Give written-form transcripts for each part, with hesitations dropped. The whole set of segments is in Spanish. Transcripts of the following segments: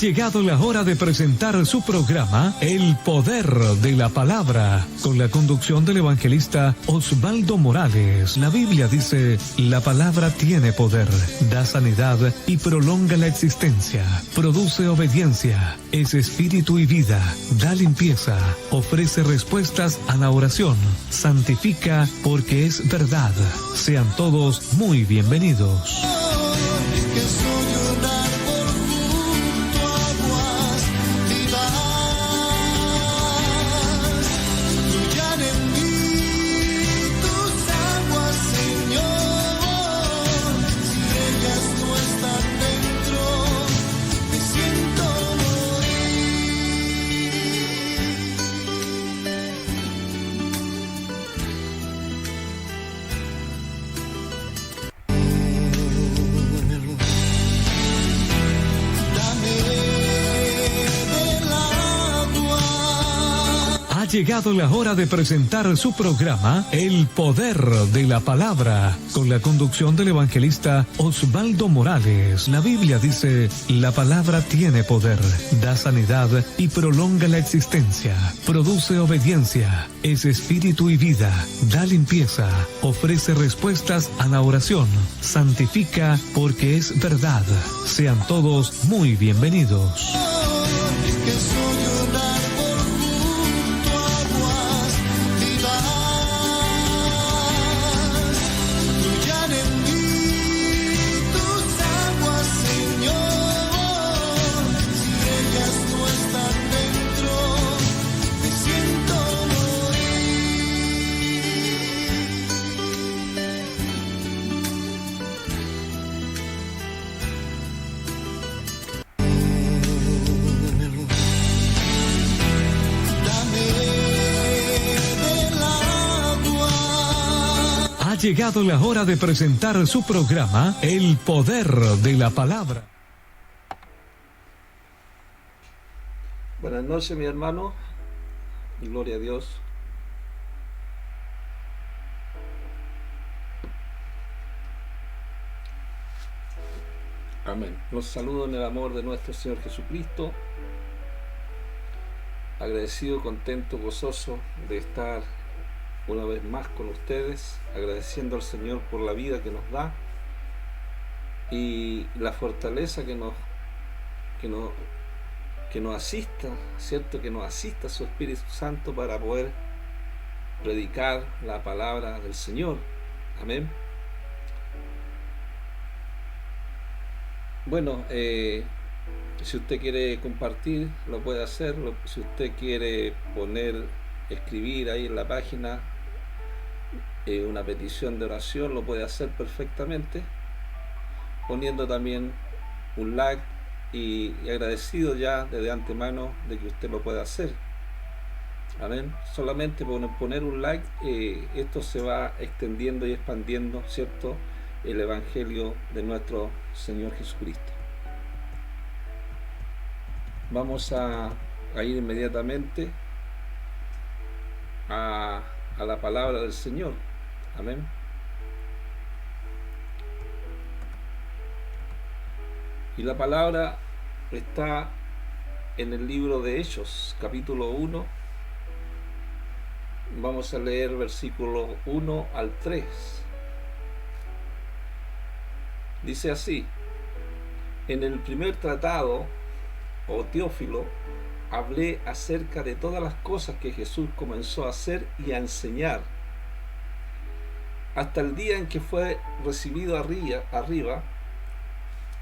llegado la hora de presentar su programa El Poder de la Palabra, con la conducción del evangelista Osvaldo Morales. La Biblia dice: la palabra tiene poder, da sanidad y prolonga la existencia, produce obediencia, es espíritu y vida, da limpieza, ofrece respuestas a la oración, santifica porque es verdad. Sean todos muy bienvenidos. Ha llegado la hora de presentar su programa El Poder de la Palabra, con la conducción del evangelista Osvaldo Morales. La Biblia dice: la palabra tiene poder, da sanidad y prolonga la existencia, produce obediencia, es espíritu y vida, da limpieza, ofrece respuestas a la oración, santifica porque es verdad. Sean todos muy bienvenidos. Ha llegado la hora de presentar su programa El Poder de la Palabra. Buenas noches, mi hermano. Gloria a Dios. Amén. Los saludo en el amor de nuestro Señor Jesucristo. Agradecido, contento, gozoso de estar una vez más con ustedes, agradeciendo al Señor por la vida que nos da y la fortaleza que nos asista, ¿cierto? Que nos asista su Espíritu Santo para poder predicar la palabra del Señor. Amén. Bueno, si usted quiere compartir, lo puede hacer. Si usted quiere escribir ahí en la página una petición de oración, lo puede hacer perfectamente, poniendo también un like y agradecido ya desde antemano de que usted lo pueda hacer. Amén. Solamente poner un like, esto se va extendiendo y expandiendo, ¿cierto?, el Evangelio de nuestro Señor Jesucristo. Vamos a ir inmediatamente a la palabra del Señor. Amén. Y la palabra está en el libro de Hechos, capítulo 1. Vamos a leer versículos 1 al 3. Dice así: en el primer tratado, o Teófilo, hablé acerca de todas las cosas que Jesús comenzó a hacer y a enseñar, hasta el día en que fue recibido arriba,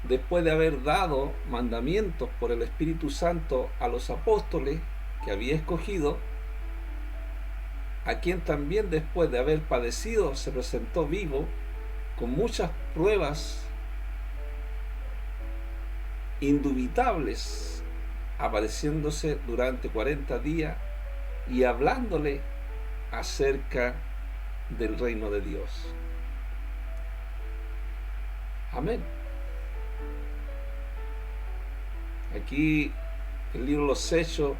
después de haber dado mandamientos por el Espíritu Santo a los apóstoles que había escogido, a quien también después de haber padecido se presentó vivo con muchas pruebas indubitables, apareciéndose durante 40 días y hablándole acerca del reino de Dios. Amén. Aquí el libro de los Hechos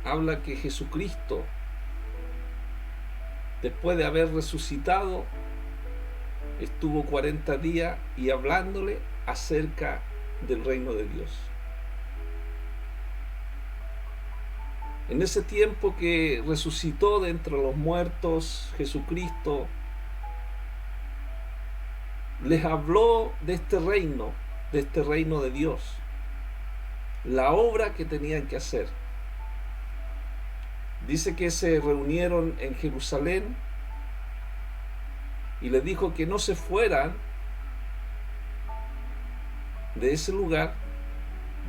habla que Jesucristo, después de haber resucitado, estuvo 40 días y hablándole acerca del reino de Dios. En ese tiempo que resucitó de entre los muertos Jesucristo, les habló de este reino de Dios, la obra que tenían que hacer. Dice que se reunieron en Jerusalén y les dijo que no se fueran de ese lugar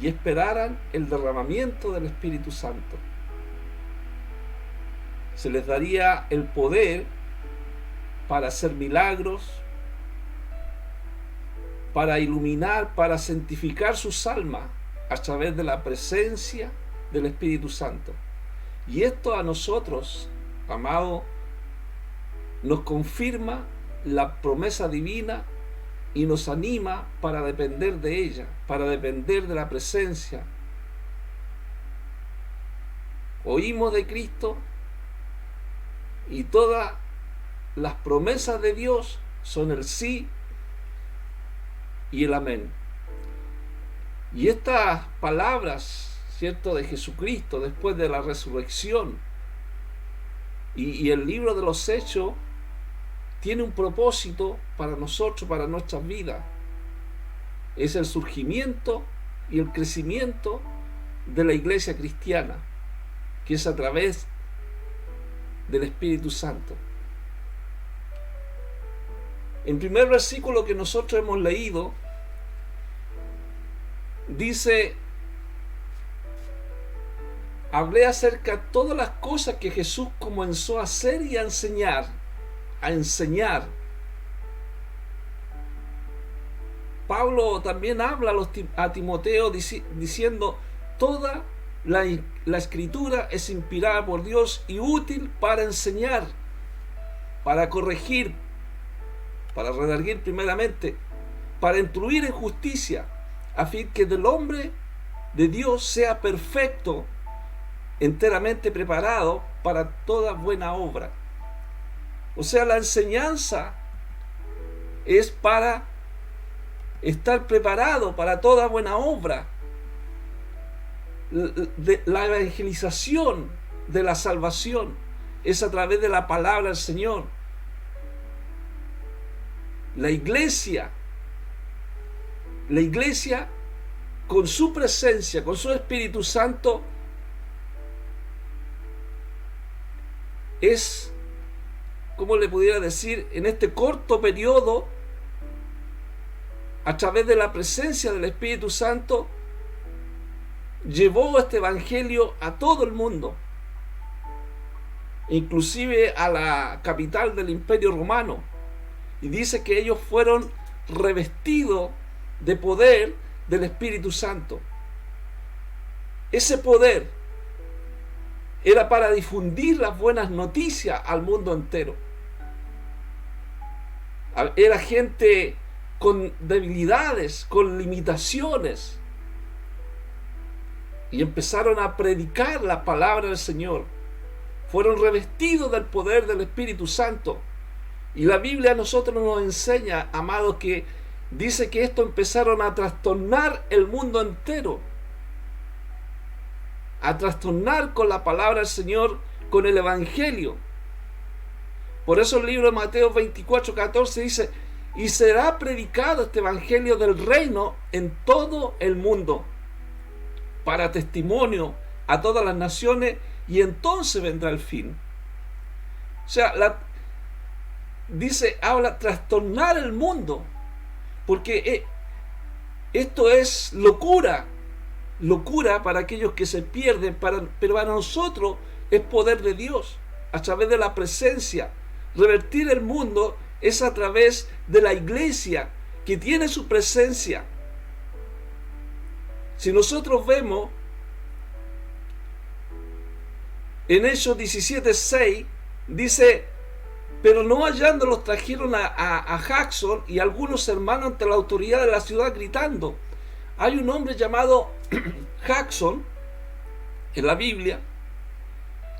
y esperaran el derramamiento del Espíritu Santo. Se les daría el poder para hacer milagros, para iluminar, para santificar sus almas a través de la presencia del Espíritu Santo. Y esto a nosotros, amado, nos confirma la promesa divina y nos anima para depender de ella, para depender de la presencia. Oímos de Cristo y todas las promesas de Dios son el sí y el amén. Y estas palabras, ¿cierto?, de Jesucristo después de la resurrección y el libro de los Hechos tiene un propósito para nosotros, para nuestras vidas. Es el surgimiento y el crecimiento de la iglesia cristiana, que es a través del Espíritu Santo. En primer versículo que nosotros hemos leído, dice: hablé acerca de todas las cosas que Jesús comenzó a hacer y a enseñar. Pablo también habla a Timoteo diciendo: toda la escritura es inspirada por Dios y útil para enseñar, para corregir, para redarguir primeramente, para instruir en justicia, a fin que del hombre de Dios sea perfecto, enteramente preparado para toda buena obra. O sea, la enseñanza es para estar preparado para toda buena obra. La evangelización de la salvación es a través de la palabra del Señor. La iglesia con su presencia, con su Espíritu Santo, es, ¿cómo le pudiera decir?, en este corto periodo, a través de la presencia del Espíritu Santo, llevó este evangelio a todo el mundo, inclusive a la capital del Imperio Romano, y dice que ellos fueron revestidos de poder del Espíritu Santo. Ese poder era para difundir las buenas noticias al mundo entero. Era gente con debilidades, con limitaciones, y empezaron a predicar la palabra del Señor. Fueron revestidos del poder del Espíritu Santo. Y la Biblia a nosotros nos enseña, amados, que dice que esto empezaron a trastornar el mundo entero, a trastornar con la palabra del Señor, con el Evangelio. Por eso el libro de Mateo 24:14 dice: y será predicado este Evangelio del reino en todo el mundo, para testimonio a todas las naciones, y entonces vendrá el fin. O sea, habla trastornar el mundo, porque esto es locura para aquellos que se pierden, pero para nosotros es poder de Dios, a través de la presencia. Revertir el mundo es a través de la iglesia, que tiene su presencia. Si nosotros vemos en Hechos 17:6, dice: pero no hallándolos trajeron a Jackson y algunos hermanos ante la autoridad de la ciudad, gritando. Hay un hombre llamado Jackson en la Biblia,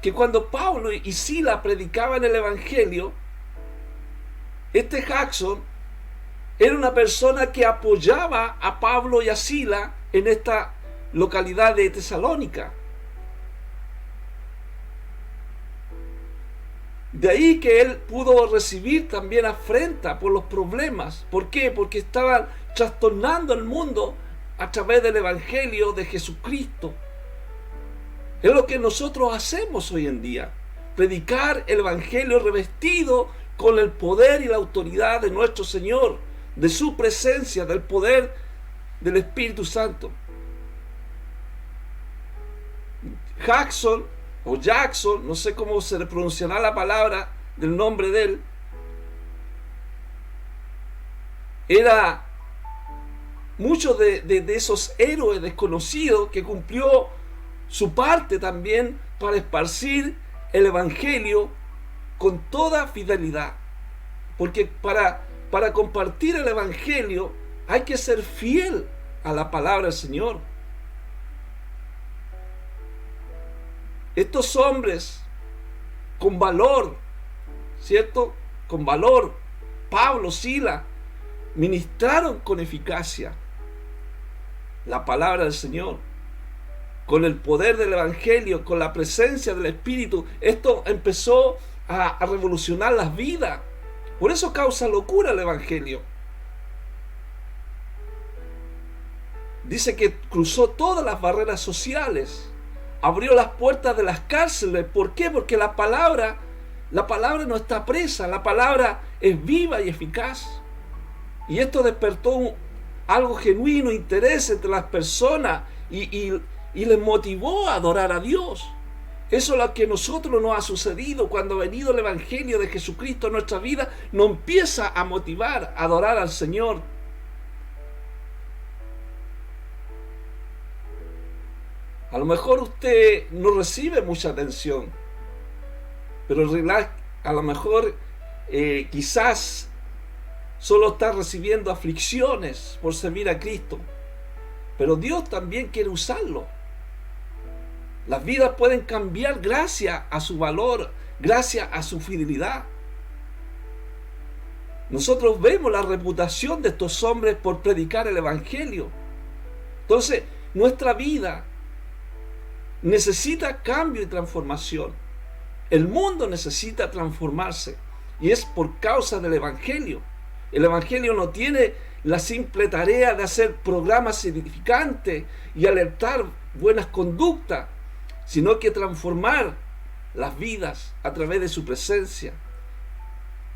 que cuando Pablo y Sila predicaban el Evangelio, este Jackson era una persona que apoyaba a Pablo y a Sila en esta localidad de Tesalónica. De ahí que él pudo recibir también afrenta por los problemas. ¿Por qué? Porque estaban trastornando el mundo a través del Evangelio de Jesucristo. Es lo que nosotros hacemos hoy en día. Predicar el Evangelio revestido con el poder y la autoridad de nuestro Señor, de su presencia, del poder del Espíritu Santo. Jackson, o Jackson, no sé cómo se le pronunciará la palabra del nombre de él, era muchos de esos héroes desconocidos que cumplió su parte también para esparcir el Evangelio con toda fidelidad. Porque para compartir el Evangelio hay que ser fiel a la palabra del Señor. Estos hombres con valor, ¿cierto? Con valor, Pablo, Sila, ministraron con eficacia la palabra del Señor, con el poder del Evangelio, con la presencia del Espíritu. Esto empezó a revolucionar las vidas. Por eso causa locura el Evangelio. Dice que cruzó todas las barreras sociales, abrió las puertas de las cárceles. ¿Por qué? Porque la palabra no está presa, la palabra es viva y eficaz. Y esto despertó algo genuino, interés entre las personas y les motivó a adorar a Dios. Eso es lo que a nosotros nos ha sucedido cuando ha venido el Evangelio de Jesucristo a nuestra vida. Nos empieza a motivar a adorar al Señor. A lo mejor usted no recibe mucha atención, pero a lo mejor quizás solo está recibiendo aflicciones por servir a Cristo. Pero Dios también quiere usarlo. Las vidas pueden cambiar gracias a su valor, gracias a su fidelidad. Nosotros vemos la reputación de estos hombres por predicar el Evangelio. Entonces, nuestra vida necesita cambio y transformación. El mundo necesita transformarse y es por causa del Evangelio. El Evangelio no tiene la simple tarea de hacer programas edificantes y alertar buenas conductas, sino que transformar las vidas a través de su presencia.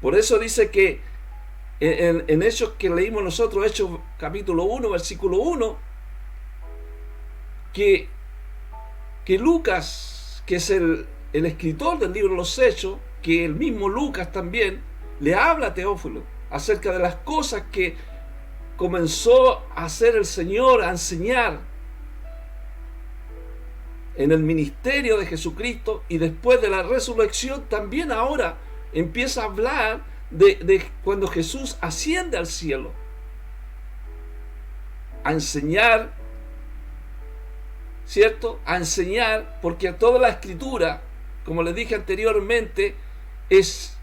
Por eso dice que en Hechos que leímos nosotros, Hechos capítulo 1, versículo 1, que Lucas, que es el escritor del libro de los Hechos, que el mismo Lucas también le habla a Teófilo acerca de las cosas que comenzó a hacer el Señor, a enseñar en el ministerio de Jesucristo, y después de la resurrección también ahora empieza a hablar de cuando Jesús asciende al cielo, a enseñar, ¿cierto? A enseñar, porque toda la escritura, como les dije anteriormente, es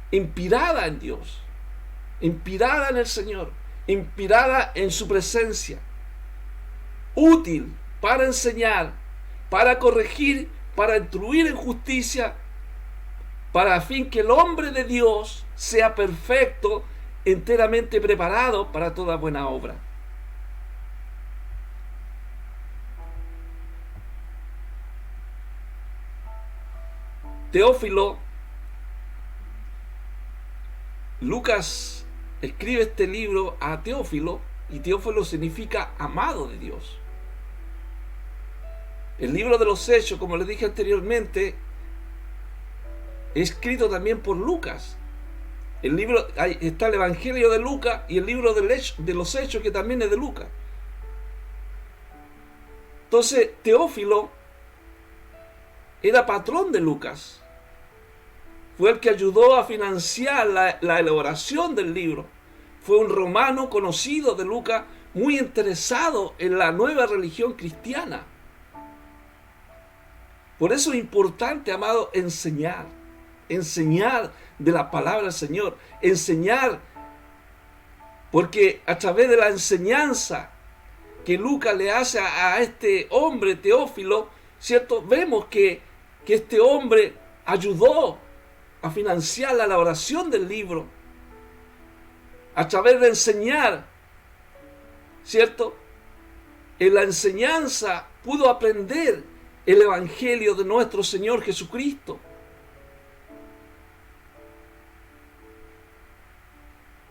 inspirada en Dios, inspirada en el Señor, inspirada en su presencia, útil para enseñar, para corregir, para instruir en justicia, para fin que el hombre de Dios sea perfecto, enteramente preparado para toda buena obra. Teófilo, Lucas escribe este libro a Teófilo, y Teófilo significa amado de Dios. El libro de los Hechos, como les dije anteriormente, es escrito también por Lucas. El libro, ahí está el Evangelio de Lucas y el libro de los Hechos, que también es de Lucas. Entonces, Teófilo era patrón de Lucas. Fue el que ayudó a financiar la elaboración del libro. Fue un romano conocido de Lucas, muy interesado en la nueva religión cristiana. Por eso es importante, amado, enseñar de la palabra del Señor, enseñar Porque a través de la enseñanza que Lucas le hace a este hombre, Teófilo, ¿cierto? Vemos que este hombre ayudó a financiar la elaboración del libro. A través de enseñar, ¿cierto? En la enseñanza pudo aprender el Evangelio de nuestro Señor Jesucristo.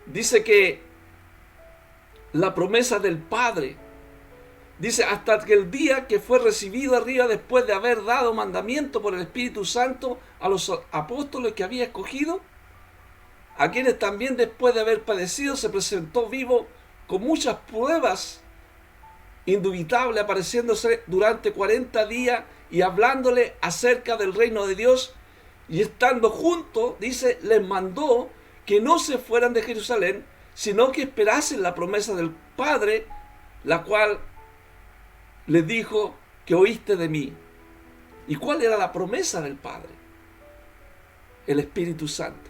Dice que la promesa del Padre, dice, hasta que el día que fue recibido arriba después de haber dado mandamiento por el Espíritu Santo a los apóstoles que había escogido, a quienes también después de haber padecido se presentó vivo con muchas pruebas indubitables, apareciéndose durante 40 días y hablándole acerca del reino de Dios, y estando juntos, dice, les mandó que no se fueran de Jerusalén, sino que esperasen la promesa del Padre, la cual les dijo que oíste de mí. ¿Y cuál era la promesa del Padre? El Espíritu Santo,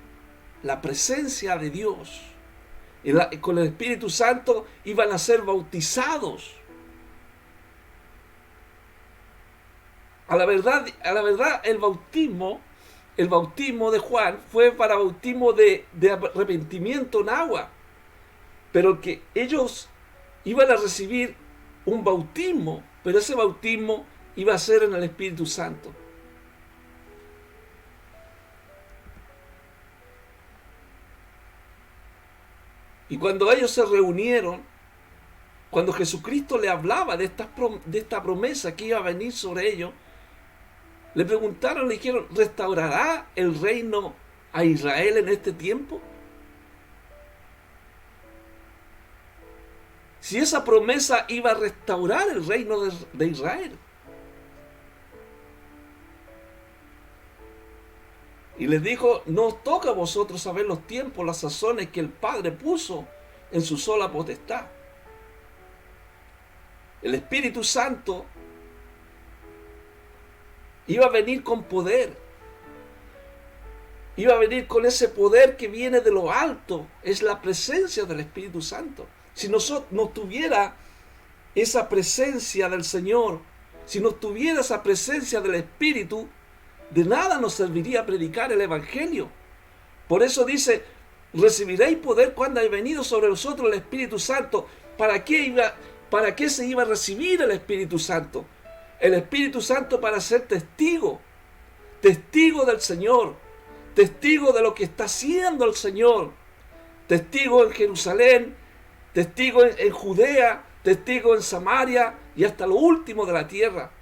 la presencia de Dios. Con el Espíritu Santo iban a ser bautizados. A la verdad, el bautismo de Juan fue para bautismo de arrepentimiento en agua, pero que ellos iban a recibir un bautismo, pero ese bautismo iba a ser en el Espíritu Santo. Y cuando ellos se reunieron, cuando Jesucristo le hablaba de esta promesa que iba a venir sobre ellos, le preguntaron, le dijeron, ¿restaurará el reino a Israel en este tiempo? Si esa promesa iba a restaurar el reino de Israel. Y les dijo, no os toca a vosotros saber los tiempos, las sazones que el Padre puso en su sola potestad. El Espíritu Santo iba a venir con poder. Iba a venir con ese poder que viene de lo alto. Es la presencia del Espíritu Santo. Si no tuviera esa presencia del Señor, si no tuviera esa presencia del Espíritu, de nada nos serviría predicar el Evangelio. Por eso dice, recibiréis poder cuando haya venido sobre vosotros el Espíritu Santo. ¿Para qué se iba a recibir el Espíritu Santo? El Espíritu Santo para ser testigo del Señor, testigo de lo que está haciendo el Señor, testigo en Jerusalén, testigo en Judea, testigo en Samaria y hasta lo último de la tierra.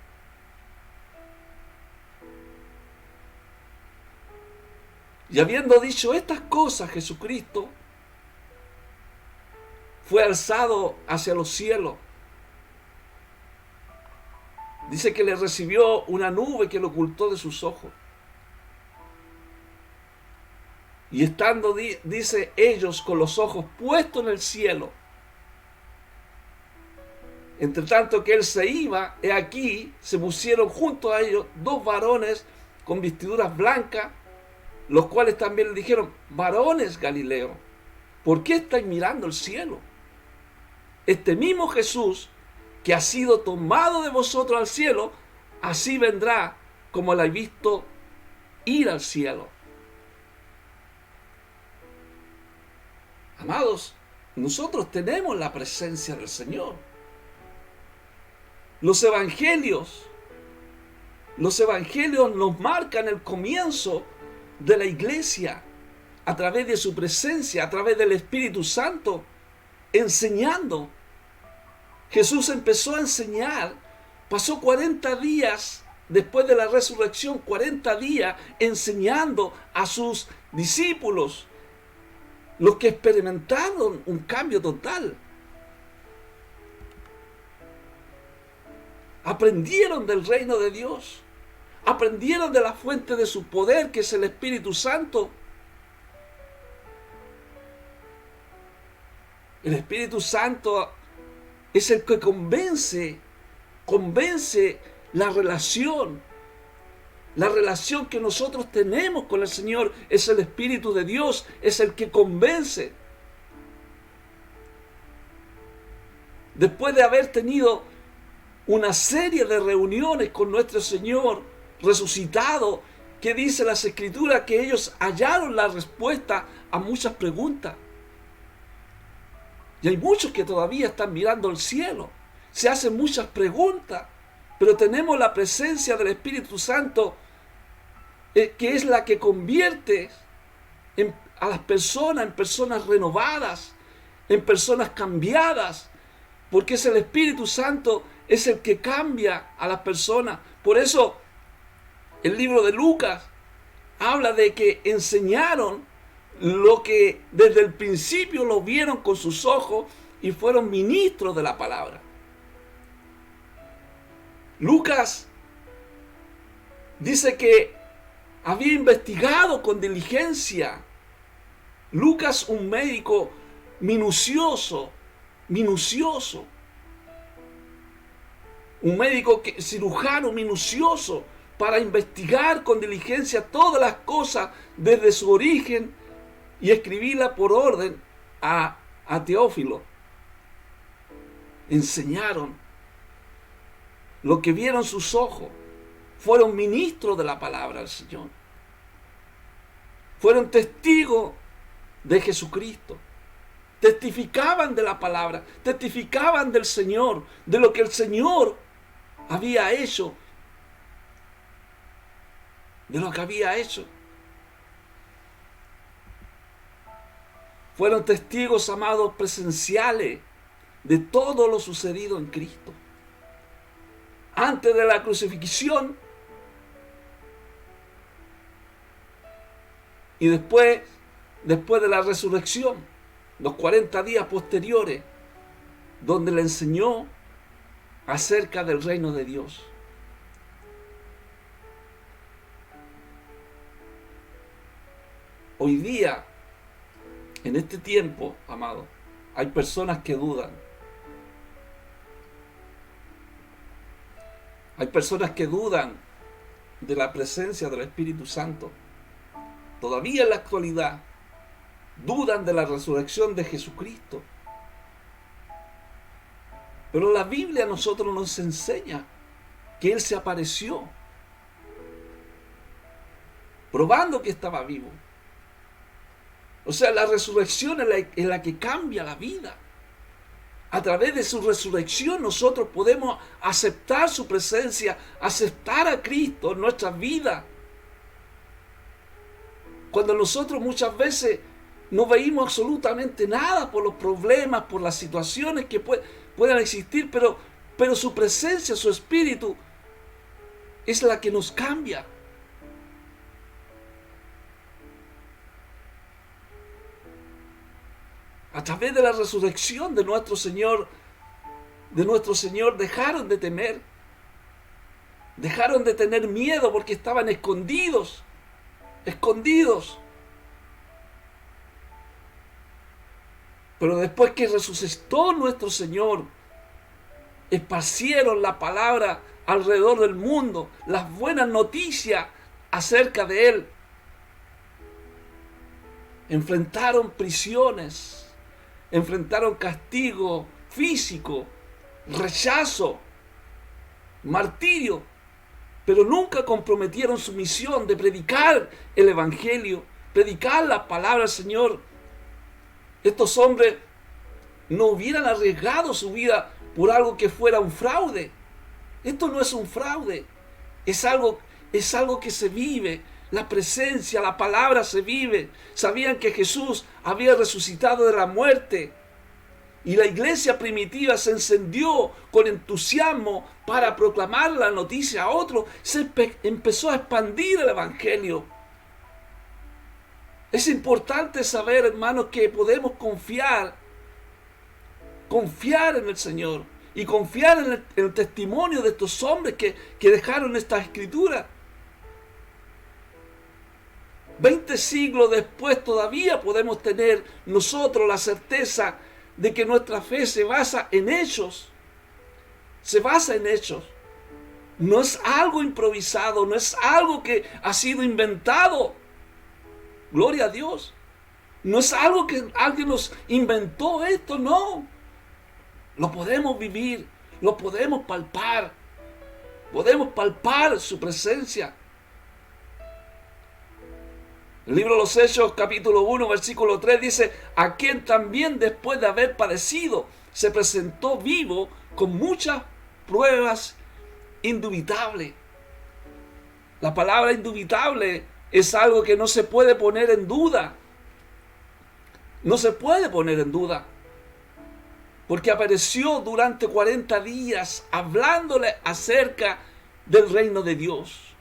Y habiendo dicho estas cosas, Jesucristo fue alzado hacia los cielos. Dice que le recibió una nube que lo ocultó de sus ojos. Y estando, dice, ellos con los ojos puestos en el cielo, entre tanto que él se iba, he aquí, se pusieron junto a ellos dos varones con vestiduras blancas, los cuales también le dijeron, varones Galileos, ¿por qué estáis mirando el cielo? Este mismo Jesús, que ha sido tomado de vosotros al cielo, así vendrá como la he visto ir al cielo. Amados, nosotros tenemos la presencia del Señor. Los evangelios nos marcan el comienzo de la iglesia a través de su presencia, a través del Espíritu Santo, enseñando. Jesús empezó a enseñar, pasó 40 días después de la resurrección, 40 días enseñando a sus discípulos, los que experimentaron un cambio total. Aprendieron del reino de Dios, aprendieron de la fuente de su poder, que es el Espíritu Santo. El Espíritu Santo es el que convence la relación que nosotros tenemos con el Señor. Es el Espíritu de Dios, es el que convence. después de haber tenido una serie de reuniones con nuestro Señor resucitado, que dice las Escrituras que ellos hallaron la respuesta a muchas preguntas. Y hay muchos que todavía están mirando al cielo, se hacen muchas preguntas, pero tenemos la presencia del Espíritu Santo, que es la que convierte a las personas en personas renovadas, en personas cambiadas, porque es el Espíritu Santo, es el que cambia a las personas. Por eso el libro de Lucas habla de que enseñaron lo que desde el principio lo vieron con sus ojos y fueron ministros de la palabra. Lucas dice que había investigado con diligencia. Lucas, un médico minucioso, un médico cirujano minucioso, para investigar con diligencia todas las cosas desde su origen y escribirla por orden a Teófilo. Enseñaron lo que vieron sus ojos, fueron ministros de la palabra del Señor, fueron testigos de Jesucristo, testificaban de la palabra, testificaban del Señor, de lo que el Señor había hecho, de lo que había hecho. Fueron testigos, amados, presenciales de todo lo sucedido en Cristo. Antes de la crucifixión y después de la resurrección, los 40 días posteriores, donde le enseñó acerca del reino de Dios. Hoy día, en este tiempo, amado, hay personas que dudan. Hay personas que dudan de la presencia del Espíritu Santo. Todavía en la actualidad, dudan de la resurrección de Jesucristo. Pero la Biblia a nosotros nos enseña que Él se apareció, probando que estaba vivo. O sea, la resurrección es la que cambia la vida. A través de su resurrección nosotros podemos aceptar su presencia, aceptar a Cristo en nuestras vidas. Cuando nosotros muchas veces no veíamos absolutamente nada por los problemas, por las situaciones que puedan existir, pero su presencia, su espíritu, es la que nos cambia. A través de la resurrección de nuestro Señor, dejaron de temer, dejaron de tener miedo porque estaban escondidos. Pero después que resucitó nuestro Señor, esparcieron la palabra alrededor del mundo, las buenas noticias acerca de Él. Enfrentaron prisiones, enfrentaron castigo físico, rechazo, martirio, pero nunca comprometieron su misión de predicar el Evangelio, predicar la palabra del Señor. Estos hombres no hubieran arriesgado su vida por algo que fuera un fraude. Esto no es un fraude, es algo que se vive. La presencia, la palabra se vive. Sabían que Jesús había resucitado de la muerte. Y la iglesia primitiva se encendió con entusiasmo para proclamar la noticia a otros. Se empezó a expandir el Evangelio. Es importante saber, hermanos, que podemos confiar en el Señor y confiar en el testimonio de estos hombres que dejaron esta escritura. 20 siglos después todavía podemos tener nosotros la certeza de que nuestra fe se basa en hechos. Se basa en hechos. No es algo improvisado, no es algo que ha sido inventado. Gloria a Dios. No es algo que alguien nos inventó esto, no. lo podemos vivir, lo podemos palpar. Podemos palpar su presencia. El libro de los Hechos, capítulo 1, versículo 3 dice: a quien también después de haber padecido se presentó vivo con muchas pruebas indubitables. La palabra indubitable es algo que no se puede poner en duda. No se puede poner en duda. Porque apareció durante 40 días hablándole acerca del reino de Dios.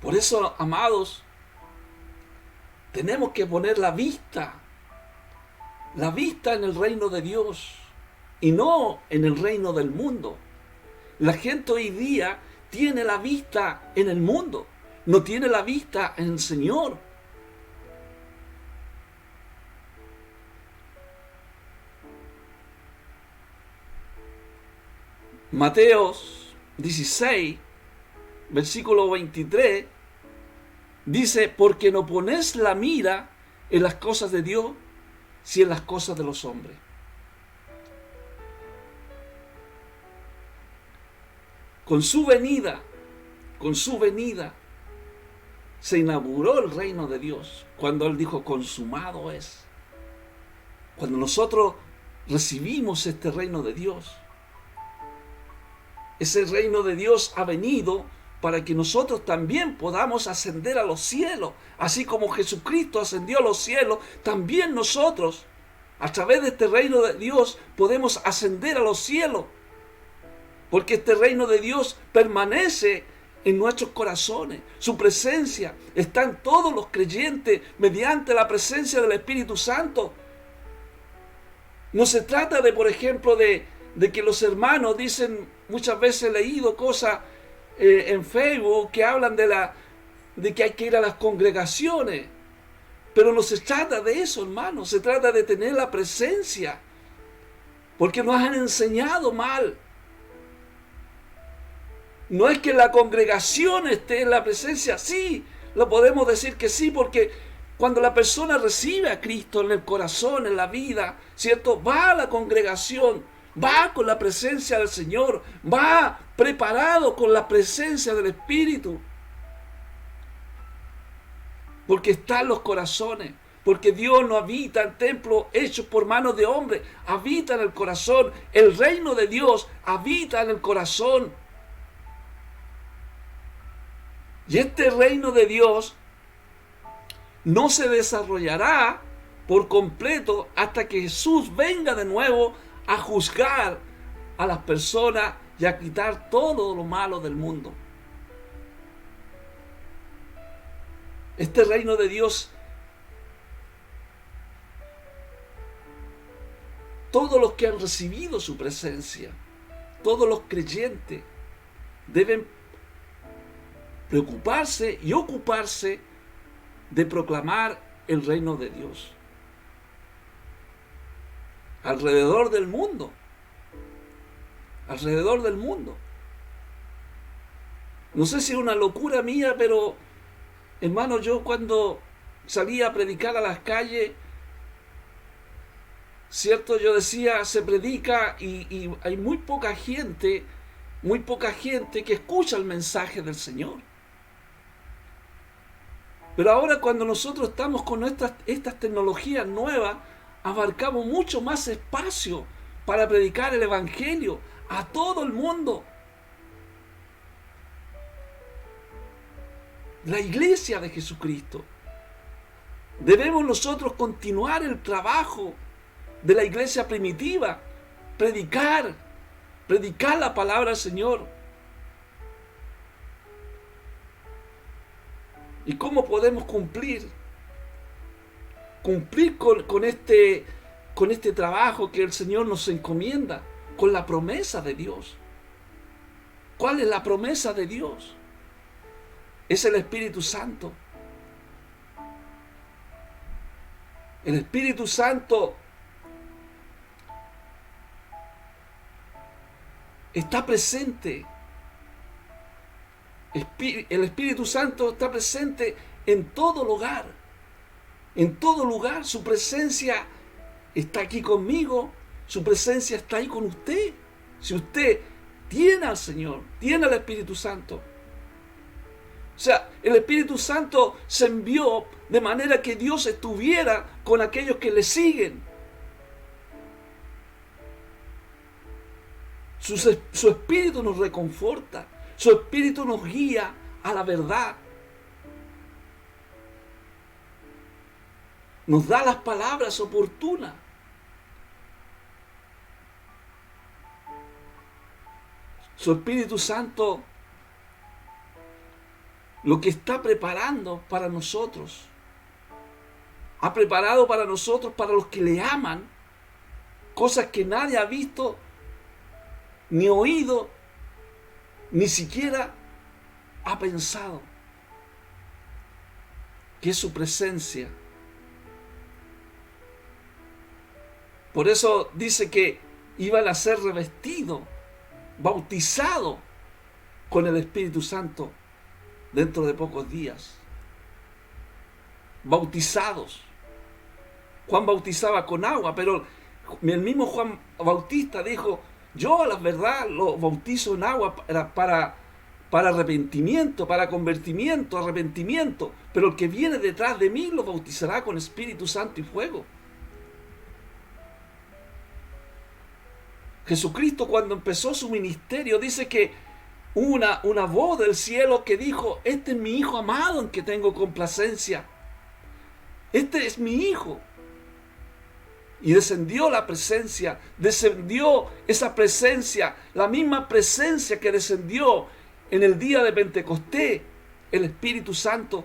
Por eso, amados, tenemos que poner la vista en el reino de Dios y no en el reino del mundo. La gente hoy día tiene la vista en el mundo, no tiene la vista en el Señor. Mateo 16, versículo 23, dice: porque no ponéis la mira en las cosas de Dios, sino en las cosas de los hombres. Con su venida, se inauguró el reino de Dios, cuando Él dijo: consumado es. Cuando nosotros recibimos este reino de Dios, ese reino de Dios ha venido para que nosotros también podamos ascender a los cielos. Así como Jesucristo ascendió a los cielos, también nosotros, a través de este reino de Dios, podemos ascender a los cielos. Porque este reino de Dios permanece en nuestros corazones. Su presencia está en todos los creyentes mediante la presencia del Espíritu Santo. No se trata de, por ejemplo, de que los hermanos dicen, muchas veces he leído cosas en Facebook que hablan de que hay que ir a las congregaciones. Pero no se trata de eso, hermano. Se trata de tener la presencia. Porque nos han enseñado mal. No es que la congregación esté en la presencia. Sí, lo podemos decir que sí, porque cuando la persona recibe a Cristo en el corazón, en la vida, ¿cierto? Va a la congregación, va con la presencia del Señor, va preparado con la presencia del Espíritu. Porque está en los corazones, porque Dios no habita en templos hechos por manos de hombres, habita en el corazón. El reino de Dios habita en el corazón. Y este reino de Dios no se desarrollará por completo hasta que Jesús venga de nuevo a juzgar a las personas y a quitar todo lo malo del mundo. Este reino de Dios, todos los que han recibido su presencia, todos los creyentes, deben preocuparse y ocuparse de proclamar el reino de Dios alrededor del mundo. Alrededor del mundo. No sé si es una locura mía, pero hermano, yo cuando salía a predicar a las calles, cierto, yo decía, se predica y hay muy poca gente que escucha el mensaje del Señor. Pero ahora, cuando nosotros estamos con estas tecnologías nuevas, abarcamos mucho más espacio para predicar el Evangelio a todo el mundo. La iglesia de Jesucristo. Debemos nosotros continuar el trabajo de la iglesia primitiva, predicar la palabra del Señor. ¿Y cómo podemos cumplir con este trabajo que el Señor nos encomienda? Con la promesa de Dios. ¿Cuál es la promesa de Dios? Es el Espíritu Santo. El Espíritu Santo está presente. El Espíritu Santo está presente en todo lugar. En todo lugar. Su presencia está aquí conmigo, su presencia está ahí con usted. Si usted tiene al Señor, tiene al Espíritu Santo. O sea, el Espíritu Santo se envió de manera que Dios estuviera con aquellos que le siguen. Su Espíritu nos reconforta, su Espíritu nos guía a la verdad. Nos da las palabras oportunas. Su Espíritu Santo lo que está preparando para nosotros, ha preparado para nosotros, para los que le aman, cosas que nadie ha visto, ni oído, ni siquiera ha pensado, que es su presencia. Por eso dice que iban a ser revestidos, bautizados con el Espíritu Santo dentro de pocos días. Bautizados. Juan bautizaba con agua, pero el mismo Juan Bautista dijo: yo a la verdad lo bautizo en agua para arrepentimiento, para convertimiento, arrepentimiento, pero el que viene detrás de mí lo bautizará con Espíritu Santo y fuego. Jesucristo, cuando empezó su ministerio, dice que una voz del cielo que dijo: este es mi Hijo amado en que tengo complacencia. Este es mi Hijo. Y descendió la presencia, descendió esa presencia, la misma presencia que descendió en el día de Pentecostés, el Espíritu Santo.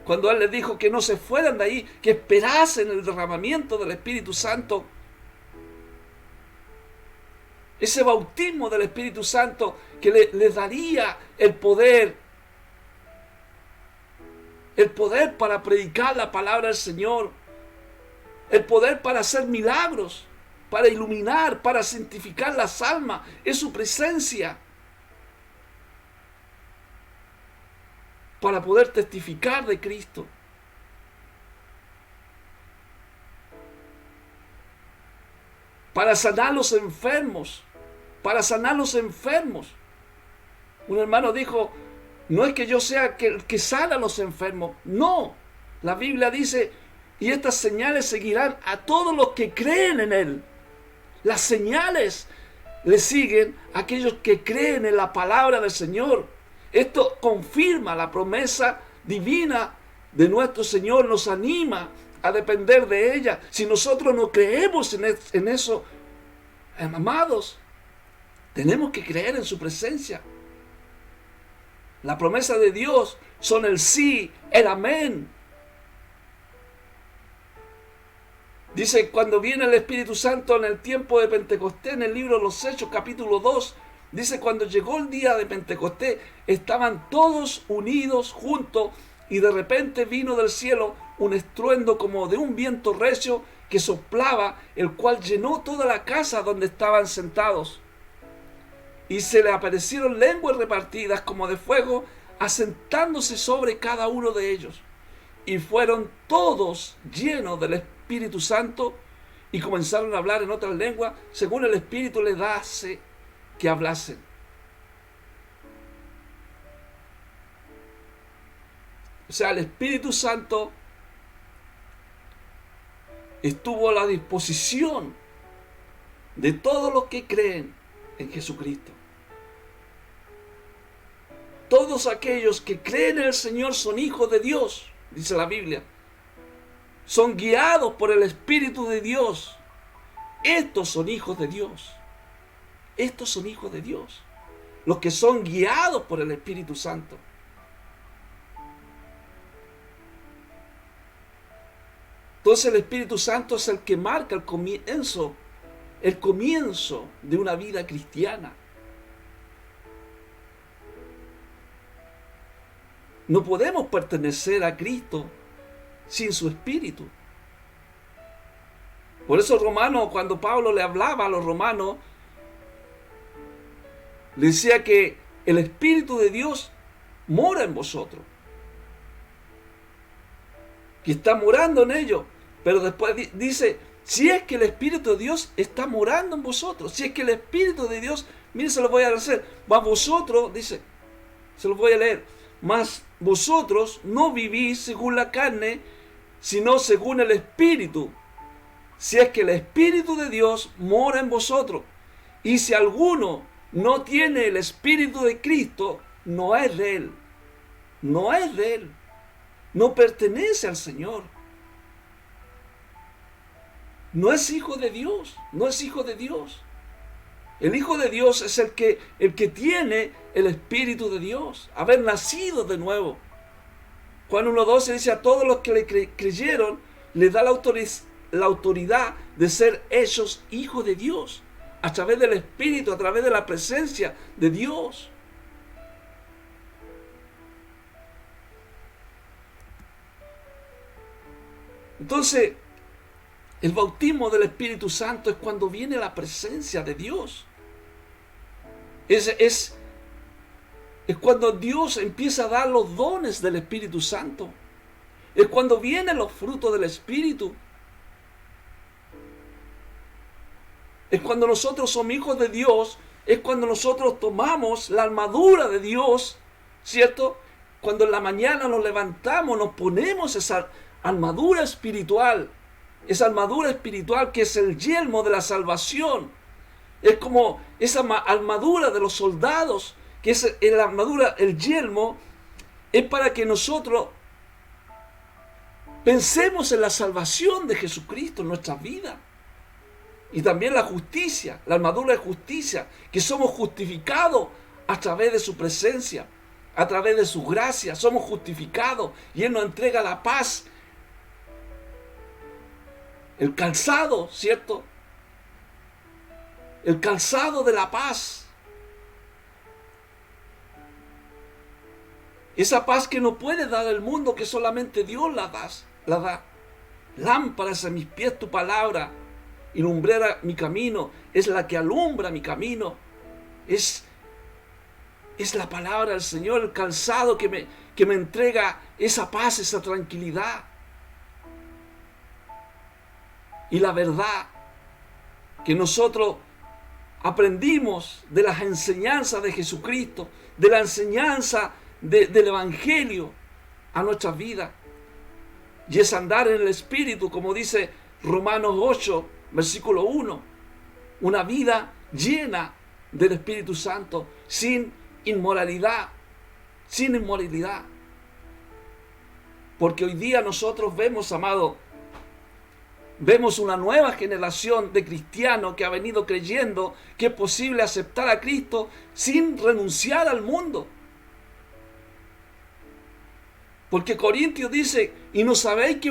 Cuando Él les dijo que no se fueran de ahí, que esperasen el derramamiento del Espíritu Santo. Ese bautismo del Espíritu Santo que les daría el poder para predicar la palabra del Señor, el poder para hacer milagros, para iluminar, para santificar las almas, es su presencia, para poder testificar de Cristo. Para sanar los enfermos, para sanar los enfermos. Un hermano dijo: no es que yo sea el que sana a los enfermos. No, la Biblia dice: y estas señales seguirán a todos los que creen en Él. Las señales le siguen a aquellos que creen en la palabra del Señor. Esto confirma la promesa divina de nuestro Señor, nos anima a depender de ella. Si nosotros no creemos en eso, amados, tenemos que creer en su presencia. La promesa de Dios son el sí, el amén. Dice, cuando viene el Espíritu Santo en el tiempo de Pentecostés, en el libro de los Hechos, capítulo 2, dice, cuando llegó el día de Pentecostés, estaban todos unidos juntos, y de repente vino del cielo un estruendo como de un viento recio que soplaba, el cual llenó toda la casa donde estaban sentados. Y se le aparecieron lenguas repartidas como de fuego, asentándose sobre cada uno de ellos. Y fueron todos llenos del Espíritu Santo y comenzaron a hablar en otras lenguas, según el Espíritu les dase que hablasen. O sea, el Espíritu Santo estuvo a la disposición de todos los que creen en Jesucristo. Todos aquellos que creen en el Señor son hijos de Dios, dice la Biblia. Son guiados por el Espíritu de Dios. Estos son hijos de Dios. Estos son hijos de Dios. Los que son guiados por el Espíritu Santo. Entonces el Espíritu Santo es el que marca el comienzo de una vida cristiana. No podemos pertenecer a Cristo sin su Espíritu. Por eso Romanos, cuando Pablo le hablaba a los romanos, le decía que el Espíritu de Dios mora en vosotros, que está morando en ellos. Pero después dice, si es que el Espíritu de Dios está morando en vosotros, si es que el Espíritu de Dios, miren, se lo voy a hacer, más vosotros, dice, se los voy a leer, mas vosotros no vivís según la carne, sino según el Espíritu, si es que el Espíritu de Dios mora en vosotros. Y si alguno no tiene el Espíritu de Cristo, no es de Él. No es de Él. No pertenece al Señor. No es hijo de Dios. No es hijo de Dios. El Hijo de Dios es el que tiene el Espíritu de Dios. Haber nacido de nuevo. Juan 1:12 dice, a todos los que le creyeron, le da la autoridad de ser hechos hijos de Dios. A través del Espíritu, a través de la presencia de Dios. Entonces, el bautismo del Espíritu Santo es cuando viene la presencia de Dios. Es cuando Dios empieza a dar los dones del Espíritu Santo. Es cuando vienen los frutos del Espíritu. Es cuando nosotros somos hijos de Dios. Es cuando nosotros tomamos la armadura de Dios, ¿cierto? Cuando en la mañana nos levantamos, nos ponemos esa armadura espiritual. Esa armadura espiritual que es el yelmo de la salvación. Es como esa armadura de los soldados, que es la armadura, el yelmo, es para que nosotros pensemos en la salvación de Jesucristo en nuestras vidas. Y también la justicia, la armadura de justicia, que somos justificados a través de su presencia, a través de su gracia, somos justificados y Él nos entrega la paz. El calzado, ¿cierto? El calzado de la paz. Esa paz que no puede dar el mundo, que solamente Dios la da. Lámparas a mis pies tu palabra y lumbrera mi camino. Es la que alumbra mi camino. Es la palabra del Señor, el calzado que me entrega esa paz, esa tranquilidad. Y la verdad que nosotros aprendimos de las enseñanzas de Jesucristo, de la enseñanza del Evangelio a nuestras vidas. Y es andar en el Espíritu, como dice Romanos 8, versículo 1. Una vida llena del Espíritu Santo, sin inmoralidad. Sin inmoralidad. Porque hoy día nosotros vemos, amado, vemos una nueva generación de cristianos que ha venido creyendo que es posible aceptar a Cristo sin renunciar al mundo. Porque Corintios dice, y no sabéis que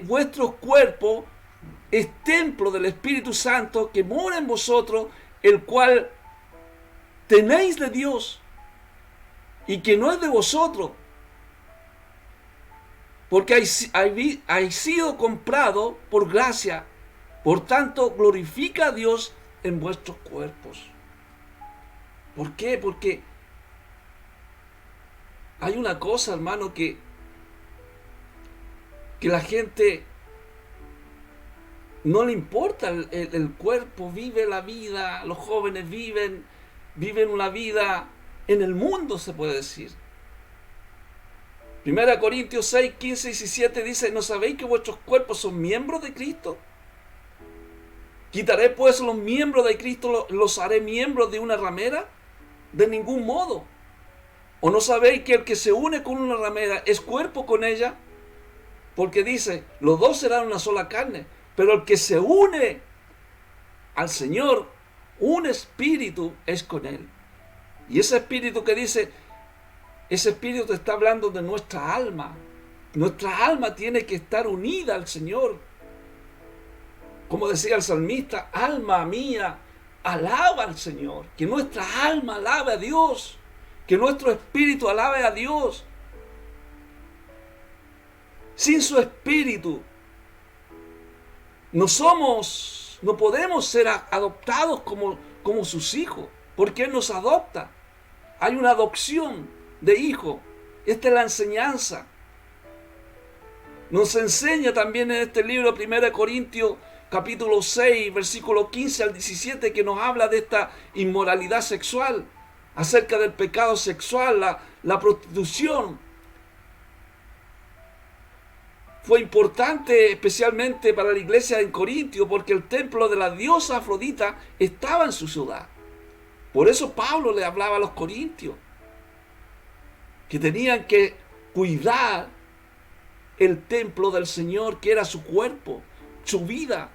vuestro cuerpo es templo del Espíritu Santo que mora en vosotros, el cual tenéis de Dios y que no es de vosotros. Porque habéis sido comprado por gracia, por tanto glorifica a Dios en vuestros cuerpos. ¿Por qué? Porque hay una cosa, hermano, que la gente no le importa el cuerpo, vive la vida, los jóvenes viven una vida en el mundo, se puede decir. 1 Corintios 6, 15 y 17 dice, ¿no sabéis que vuestros cuerpos son miembros de Cristo? ¿Quitaré pues los miembros de Cristo, los haré miembros de una ramera? De ningún modo. ¿O no sabéis que el que se une con una ramera es cuerpo con ella? Porque dice, los dos serán una sola carne. Pero el que se une al Señor, un espíritu es con Él. Y ese espíritu que dice, ese espíritu está hablando de nuestra alma. Nuestra alma tiene que estar unida al Señor. Como decía el salmista, alma mía, alaba al Señor. Que nuestra alma alabe a Dios. Que nuestro espíritu alabe a Dios. Sin su espíritu no podemos ser adoptados como sus hijos, porque Él nos adopta. Hay una adopción de hijo. Esta es la enseñanza. Nos enseña también en este libro 1 Corintios capítulo 6, versículo 15 al 17, que nos habla de esta inmoralidad sexual, acerca del pecado sexual, la prostitución. Fue importante especialmente para la iglesia en Corintio, porque el templo de la diosa Afrodita estaba en su ciudad. Por eso Pablo le hablaba a los corintios, que tenían que cuidar el templo del Señor, que era su cuerpo, su vida,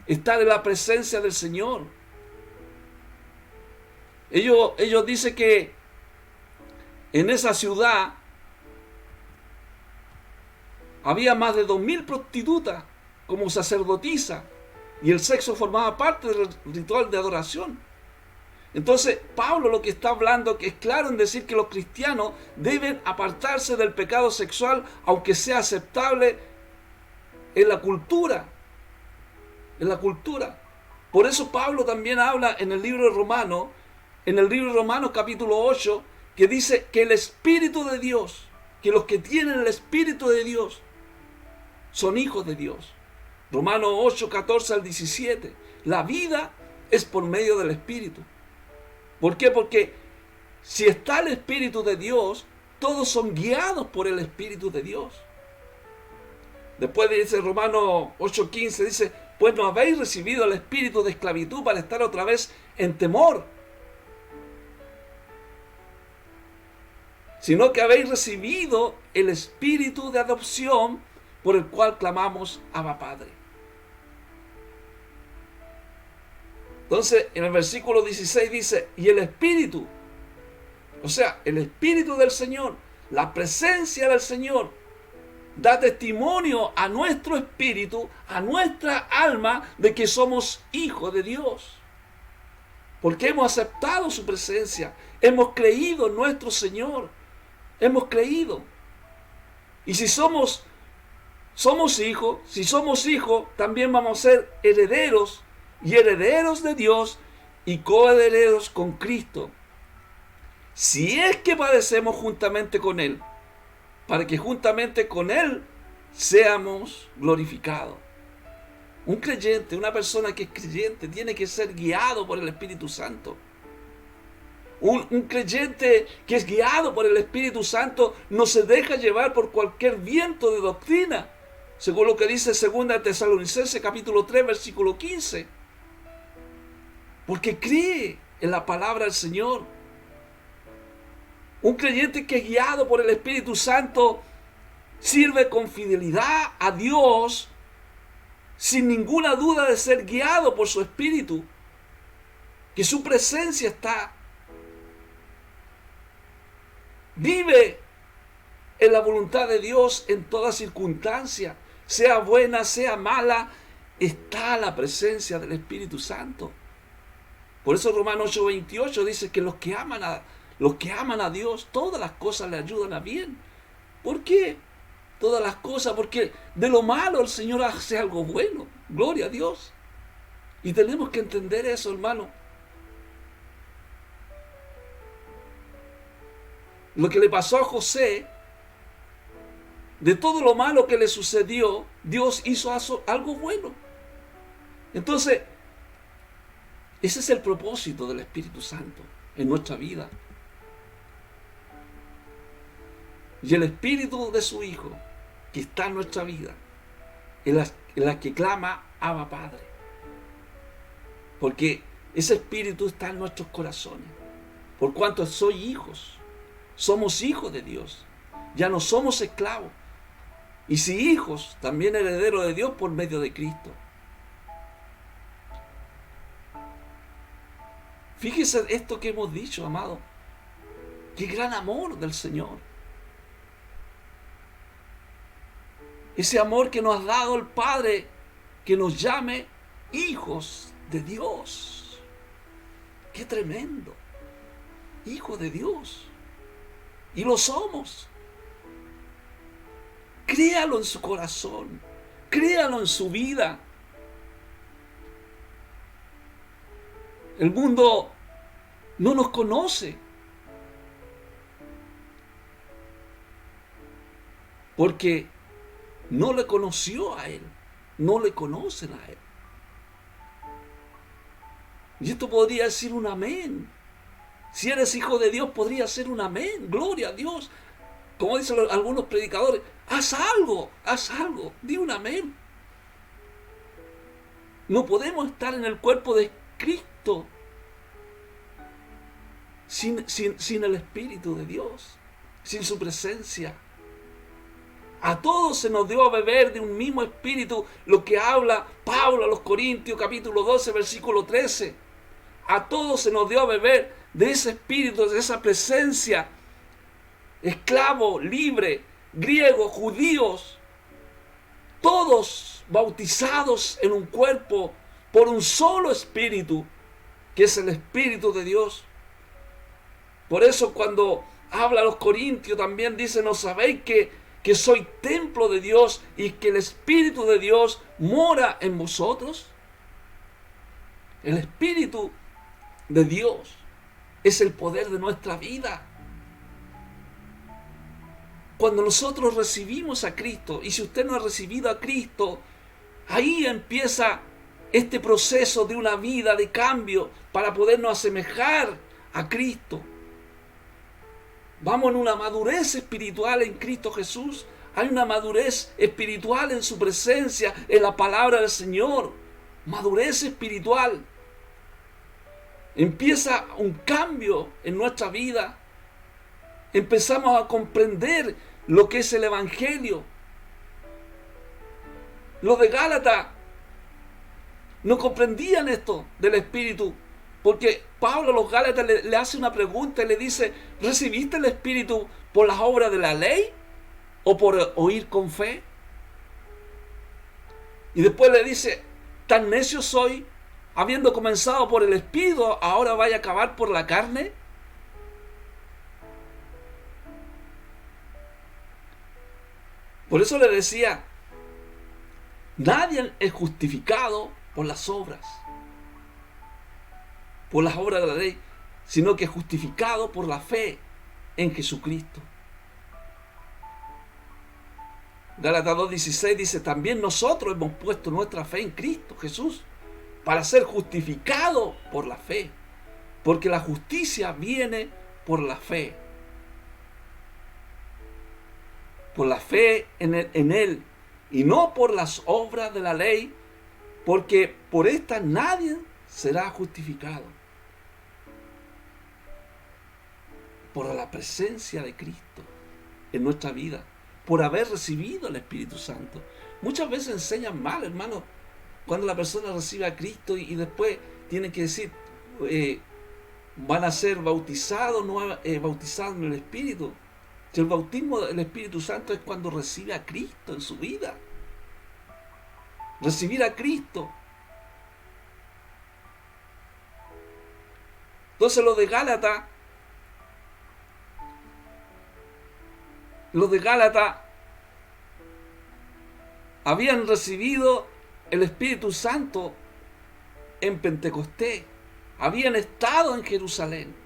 estar en la presencia del Señor. Ellos dicen que en esa ciudad había más de 2000 prostitutas como sacerdotisas, y el sexo formaba parte del ritual de adoración. Entonces, Pablo lo que está hablando, que es claro en decir que los cristianos deben apartarse del pecado sexual, aunque sea aceptable en la cultura. En la cultura. Por eso Pablo también habla en el libro de Romanos capítulo 8, que dice que el Espíritu de Dios, que los que tienen el Espíritu de Dios son hijos de Dios. Romanos 8, 14 al 17. La vida es por medio del Espíritu. ¿Por qué? Porque si está el Espíritu de Dios, todos son guiados por el Espíritu de Dios. Después dice Romanos 8:15, dice, pues no habéis recibido el espíritu de esclavitud para estar otra vez en temor, sino que habéis recibido el espíritu de adopción por el cual clamamos Abba Padre. Entonces, en el versículo 16 dice, y el Espíritu, o sea, el Espíritu del Señor, la presencia del Señor, da testimonio a nuestro espíritu, a nuestra alma, de que somos hijos de Dios. Porque hemos aceptado su presencia, hemos creído en nuestro Señor, hemos creído. Y si somos hijos, también vamos a ser herederos, y herederos de Dios y coherederos con Cristo, si es que padecemos juntamente con Él, para que juntamente con Él seamos glorificados. Un creyente, una persona que es creyente, tiene que ser guiado por el Espíritu Santo. Un creyente que es guiado por el Espíritu Santo no se deja llevar por cualquier viento de doctrina, según lo que dice 2 Tesalonicenses capítulo 3, versículo 15. Porque cree en la palabra del Señor. Un creyente que es guiado por el Espíritu Santo sirve con fidelidad a Dios, sin ninguna duda de ser guiado por su Espíritu, que su presencia está. Vive en la voluntad de Dios en toda circunstancia, sea buena, sea mala, está la presencia del Espíritu Santo. Por eso Romanos 8:28 dice que los que aman a Dios, todas las cosas le ayudan a bien. ¿Por qué? Todas las cosas, porque de lo malo el Señor hace algo bueno. Gloria a Dios. Y tenemos que entender eso, hermano. Lo que le pasó a José, de todo lo malo que le sucedió, Dios hizo algo bueno. Entonces, ese es el propósito del Espíritu Santo en nuestra vida. Y el Espíritu de su Hijo, que está en nuestra vida, en la que clama Abba Padre. Porque ese Espíritu está en nuestros corazones. Por cuanto soy hijos, somos hijos de Dios. Ya no somos esclavos. Y si hijos, también herederos de Dios por medio de Cristo. Fíjese esto que hemos dicho, amado. Qué gran amor del Señor. Ese amor que nos ha dado el Padre, que nos llame hijos de Dios. ¡Qué tremendo! Hijos de Dios. Y lo somos. Créalo en su corazón. Créalo en su vida. El mundo no nos conoce. Porque no le conoció a Él, no le conocen a Él. Y esto podría decir un amén. Si eres hijo de Dios, podría ser un amén. Gloria a Dios. Como dicen algunos predicadores, haz algo, di un amén. No podemos estar en el cuerpo de Cristo sin el Espíritu de Dios, sin su presencia. A todos se nos dio a beber de un mismo espíritu, lo que habla Pablo a los Corintios, capítulo 12, versículo 13. A todos se nos dio a beber de ese espíritu, de esa presencia. Esclavo, libre, griego, judíos, todos bautizados en un cuerpo por un solo espíritu, que es el Espíritu de Dios. Por eso cuando habla a los Corintios también dice, ¿no sabéis que soy templo de Dios y que el Espíritu de Dios mora en vosotros? El Espíritu de Dios es el poder de nuestra vida. Cuando nosotros recibimos a Cristo, y si usted no ha recibido a Cristo, ahí empieza este proceso de una vida de cambio para podernos asemejar a Cristo. Vamos en una madurez espiritual en Cristo Jesús. Hay una madurez espiritual en su presencia, en la palabra del Señor. Madurez espiritual. Empieza un cambio en nuestra vida. Empezamos a comprender lo que es el Evangelio. Los de Gálatas no comprendían esto del Espíritu, porque Pablo a los Gálatas le hace una pregunta y le dice, ¿recibiste el Espíritu por las obras de la ley o por oír con fe? Y después le dice, ¿tan necio soy, habiendo comenzado por el Espíritu, ahora vaya a acabar por la carne? Por eso le decía, nadie es justificado por las obras de la ley, sino que es justificado por la fe en Jesucristo. Gálatas 2:16 dice, también nosotros hemos puesto nuestra fe en Cristo Jesús para ser justificados por la fe, porque la justicia viene por la fe. Por la fe en Él y no por las obras de la ley, porque por esta nadie será justificado. Por la presencia de Cristo en nuestra vida, por haber recibido el Espíritu Santo. Muchas veces enseñan mal, hermano, cuando la persona recibe a Cristo y después tiene que decir, van a ser bautizados, no bautizados en el Espíritu. El bautismo del Espíritu Santo es cuando recibe a Cristo en su vida. Recibir a Cristo. Entonces los de Gálatas habían recibido el Espíritu Santo en Pentecostés. Habían estado en Jerusalén.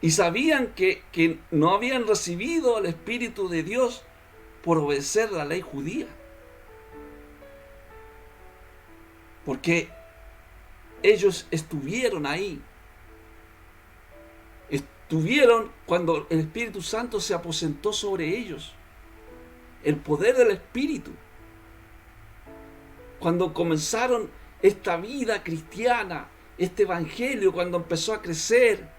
Y sabían que no habían recibido el Espíritu de Dios por obedecer la ley judía. Porque ellos estuvieron ahí. Estuvieron cuando el Espíritu Santo se aposentó sobre ellos. El poder del Espíritu. Cuando comenzaron esta vida cristiana, este evangelio, cuando empezó a crecer,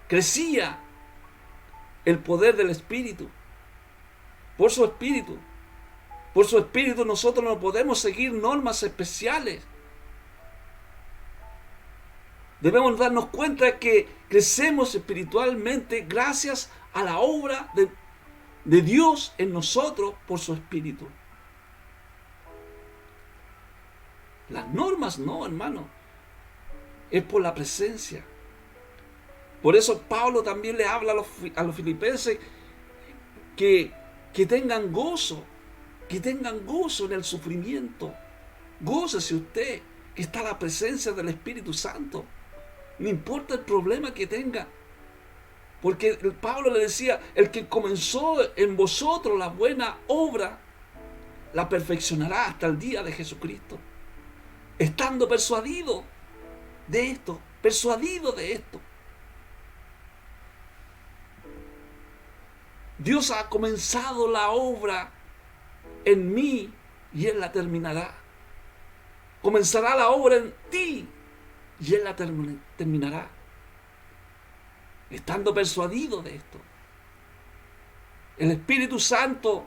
crecía el poder del Espíritu. Por su Espíritu. Por su Espíritu nosotros no podemos seguir normas especiales. Debemos darnos cuenta que crecemos espiritualmente gracias a la obra de Dios en nosotros por su Espíritu. Las normas no, hermano. Es por la presencia. Por eso Pablo también le habla a los filipenses que tengan gozo en el sufrimiento. Gócese usted, que está la presencia del Espíritu Santo. No importa el problema que tenga, Porque Pablo le decía, el que comenzó en vosotros la buena obra, la perfeccionará hasta el día de Jesucristo. Estando persuadido de esto, Dios ha comenzado la obra en mí y Él la terminará. Comenzará la obra en ti y Él la terminará. Estando persuadido de esto. El Espíritu Santo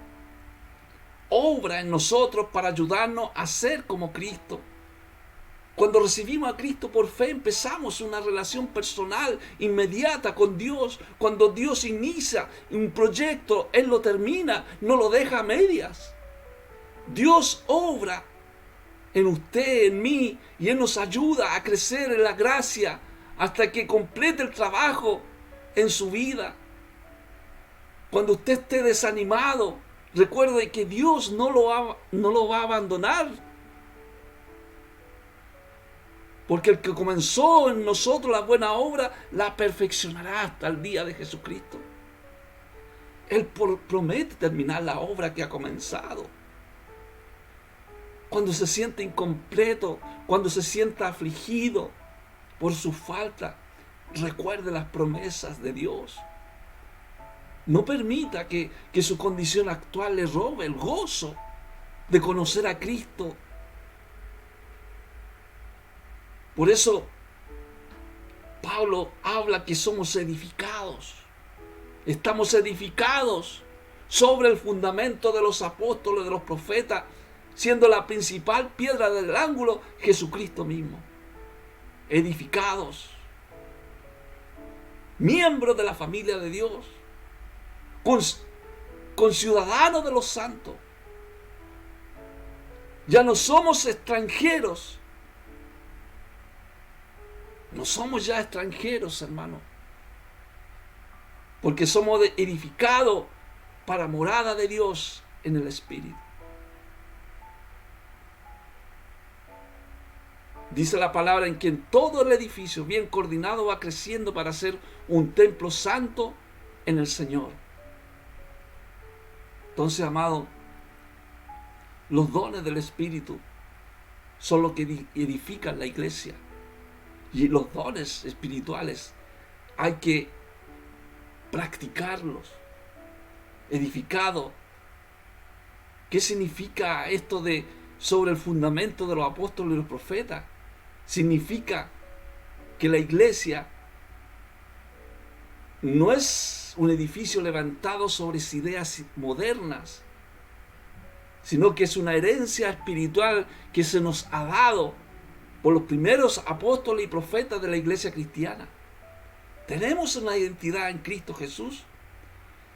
obra en nosotros para ayudarnos a ser como Cristo. Cuando recibimos a Cristo por fe, empezamos una relación personal inmediata con Dios. Cuando Dios inicia un proyecto, Él lo termina, no lo deja a medias. Dios obra en usted, en mí, y Él nos ayuda a crecer en la gracia hasta que complete el trabajo en su vida. Cuando usted esté desanimado, recuerde que Dios no lo va a abandonar. Porque el que comenzó en nosotros la buena obra, la perfeccionará hasta el día de Jesucristo. Él promete terminar la obra que ha comenzado. Cuando se siente incompleto, cuando se sienta afligido por su falta, recuerde las promesas de Dios. No permita que su condición actual le robe el gozo de conocer a Cristo. Por eso, Pablo habla que somos edificados. Estamos edificados sobre el fundamento de los apóstoles, de los profetas, siendo la principal piedra del ángulo Jesucristo mismo. Edificados. Miembros de la familia de Dios. Conciudadanos de los santos. Ya no somos extranjeros. No somos ya extranjeros, hermano. Porque somos edificados para morada de Dios en el Espíritu. Dice la palabra en que en todo el edificio bien coordinado va creciendo para ser un templo santo en el Señor. Entonces, amado, los dones del Espíritu son los que edifican la iglesia. Y los dones espirituales hay que practicarlos. Edificado. ¿Qué significa esto de sobre el fundamento de los apóstoles y los profetas? Significa que la iglesia no es un edificio levantado sobre ideas modernas, sino que es una herencia espiritual que se nos ha dado por los primeros apóstoles y profetas de la iglesia cristiana. Tenemos una identidad en Cristo Jesús.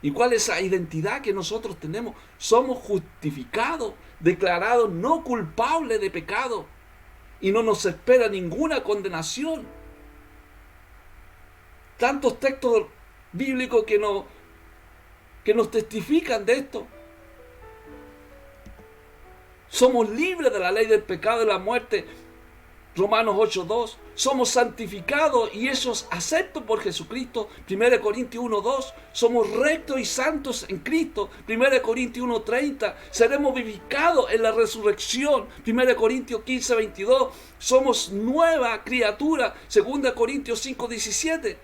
¿Y cuál es esa identidad que nosotros tenemos? Somos justificados, declarados no culpables de pecado, y no nos espera ninguna condenación. Tantos textos bíblicos que nos testifican de esto. Somos libres de la ley del pecado y la muerte. Romanos 8:2. Somos santificados y hechos aceptos por Jesucristo. 1 Corintios 1:2. Somos rectos y santos en Cristo. 1 Corintios 1:30. Seremos vivificados en la resurrección. 1 Corintios 15:22. Somos nueva criatura. 2 Corintios 5:17.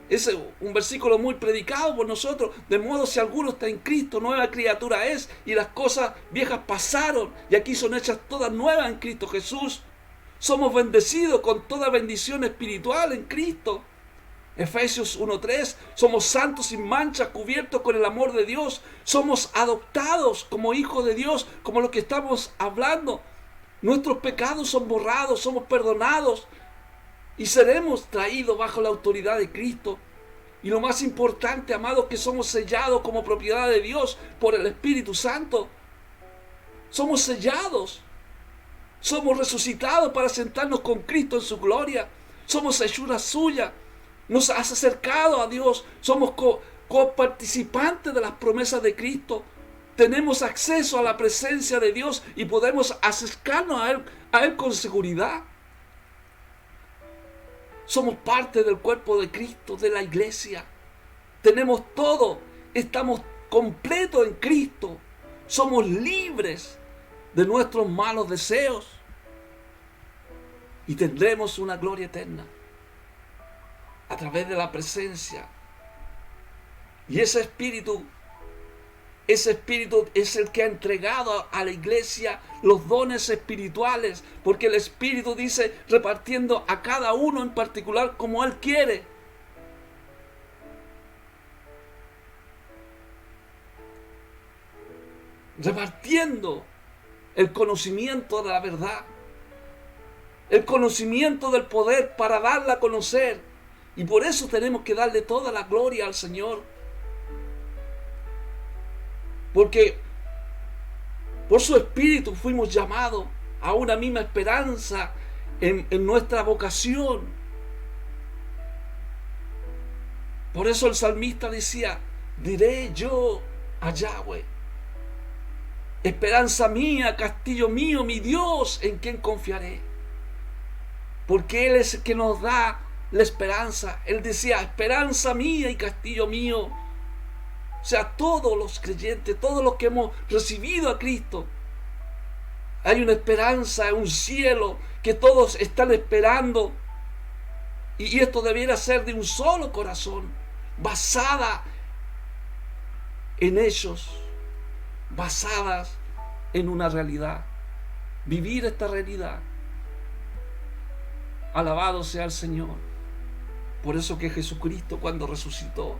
Es un versículo muy predicado por nosotros. De modo, si alguno está en Cristo, nueva criatura es, y las cosas viejas pasaron, y aquí son hechas todas nuevas en Cristo Jesús. Somos bendecidos con toda bendición espiritual en Cristo. Efesios 1:3. Somos santos sin mancha, cubiertos con el amor de Dios. Somos adoptados como hijos de Dios, como lo que estamos hablando. Nuestros pecados son borrados, somos perdonados y seremos traídos bajo la autoridad de Cristo. Y lo más importante, amados, que somos sellados como propiedad de Dios por el Espíritu Santo. Somos sellados. Somos resucitados para sentarnos con Cristo en su gloria. Somos hechura suya. Nos has acercado a Dios. Somos coparticipantes de las promesas de Cristo. Tenemos acceso a la presencia de Dios y podemos acercarnos a Él con seguridad. Somos parte del cuerpo de Cristo, de la iglesia. tenemos todo, estamos completos en Cristo, somos libres de nuestros malos deseos y tendremos una gloria eterna a través de la presencia. Y ese Espíritu es el que ha entregado a la iglesia los dones espirituales, porque el Espíritu dice repartiendo a cada uno en particular como Él quiere. Repartiendo el conocimiento de la verdad, el conocimiento del poder para darla a conocer. Y por eso tenemos que darle toda la gloria al Señor. Porque por su Espíritu fuimos llamados a una misma esperanza en nuestra vocación. Por eso el salmista decía: diré yo a Yahweh, esperanza mía, castillo mío, mi Dios, en quien confiaré. Porque Él es el que nos da la esperanza. Él decía: esperanza mía y castillo mío. O sea, todos los creyentes, todos los que hemos recibido a Cristo, hay una esperanza, un cielo que todos están esperando. Y esto debiera ser de un solo corazón, basada en hechos, basadas en una realidad. Vivir esta realidad. Alabado sea el Señor. Por eso que Jesucristo, cuando resucitó,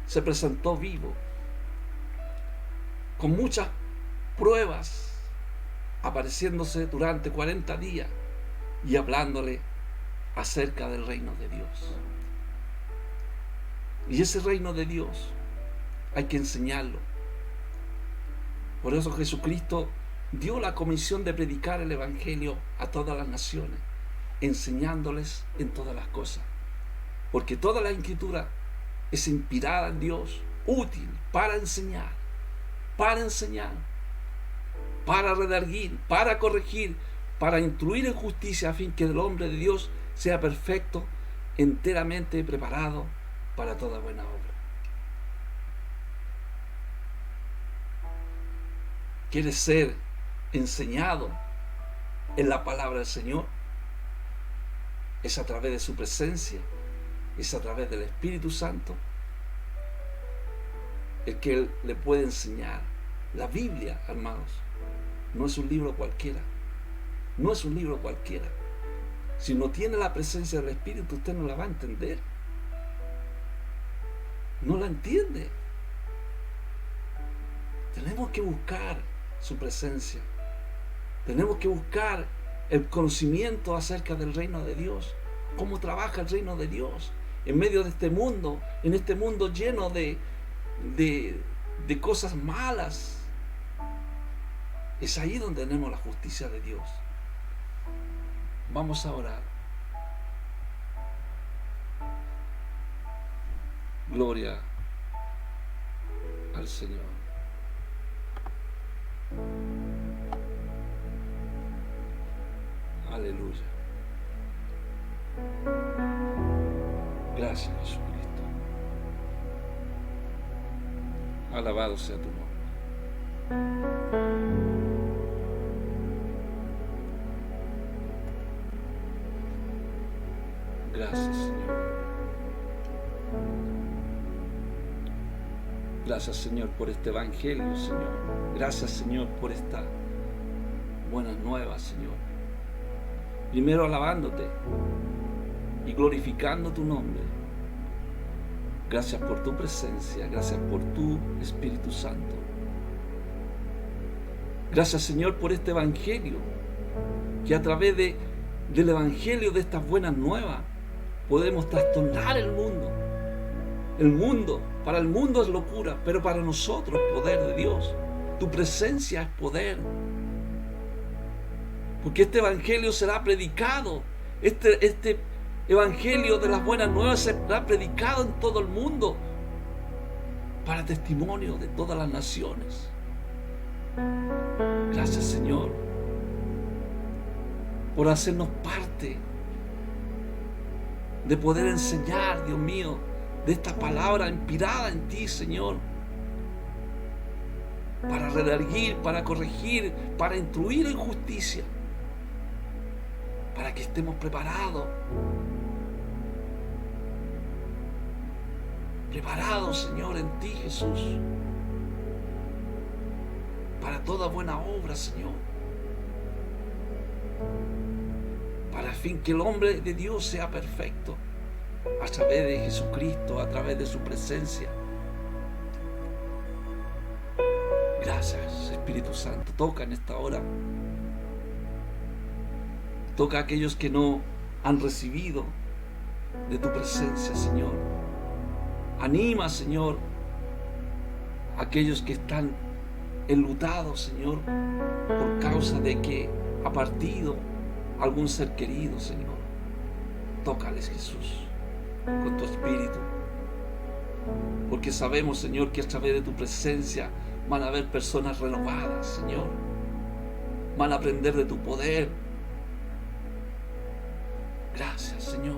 se presentó vivo, con muchas pruebas, apareciéndose durante 40 días y hablándole acerca del reino de Dios. Y ese reino de Dios hay que enseñarlo. Por eso Jesucristo dio la comisión de predicar el Evangelio a todas las naciones, enseñándoles en todas las cosas. Porque toda la Escritura es inspirada en Dios, útil para enseñar, para redarguir, para corregir, para instruir en justicia, a fin que el hombre de Dios sea perfecto, enteramente preparado para toda buena obra. ¿Quieres ser enseñado en la palabra del Señor? Es a través de su presencia, es a través del Espíritu Santo el que Él le puede enseñar. La Biblia, hermanos, no es un libro cualquiera. No es un libro cualquiera. Si no tiene la presencia del Espíritu, usted no la va a entender. No la entiende. Tenemos que buscar su presencia. Tenemos que buscar el conocimiento acerca del reino de Dios. Cómo trabaja el reino de Dios en medio de este mundo, en este mundo lleno de cosas malas. Es ahí donde tenemos la justicia de Dios. Vamos a orar. Gloria al Señor. Aleluya. Gracias, Jesucristo. Alabado sea tu nombre. Gracias, Señor. Gracias, Señor, por este evangelio, Señor. Gracias, Señor, por esta buenas nuevas, Señor. Primero alabándote y glorificando tu nombre. Gracias por tu presencia, gracias por tu Espíritu Santo. Gracias, Señor, por este evangelio, que a través del evangelio, de estas buenas nuevas, podemos trastornar el mundo. El mundo, para el mundo es locura, pero para nosotros es poder de Dios. Tu presencia es poder. Porque este evangelio será predicado. Este evangelio de las buenas nuevas será predicado en todo el mundo para testimonio de todas las naciones. Gracias, Señor, por hacernos parte de poder enseñar, Dios mío, de esta palabra inspirada en ti, Señor, para redarguir, para corregir, para instruir en justicia, para que estemos preparados, Señor, en ti, Jesús, para toda buena obra, Señor, para el fin que el hombre de Dios sea perfecto a través de Jesucristo, a través de su presencia. Gracias, Espíritu Santo. Toca en esta hora. Toca a aquellos que no han recibido de tu presencia, Señor. Anima, Señor, a aquellos que están enlutados, Señor, por causa de que ha partido algún ser querido, Señor. Tócales, Jesús, con tu Espíritu. Porque sabemos, Señor, que a través de tu presencia van a haber personas renovadas, Señor. Van a aprender de tu poder. Gracias, Señor,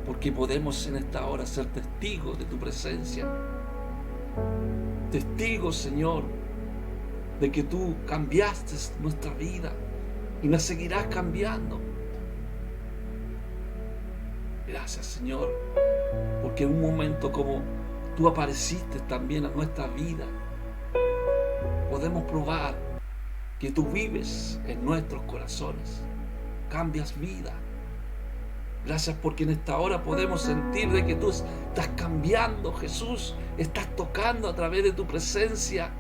porque podemos en esta hora ser testigos de tu presencia. Testigos, Señor, de que tú cambiaste nuestra vida y nos seguirás cambiando. Gracias, Señor, porque en un momento como tú apareciste también a nuestra vida, podemos probar que tú vives en nuestros corazones, cambias vida. Gracias porque en esta hora podemos sentir de que tú estás cambiando, Jesús, estás tocando a través de tu presencia.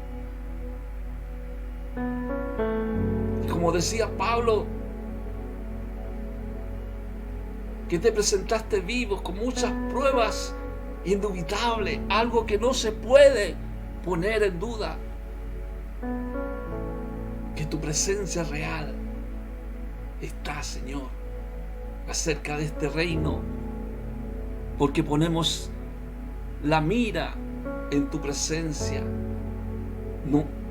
Y como decía Pablo, que te presentaste vivo con muchas pruebas indubitables, algo que no se puede poner en duda, que tu presencia real está, Señor, acerca de este reino, porque ponemos la mira en tu presencia,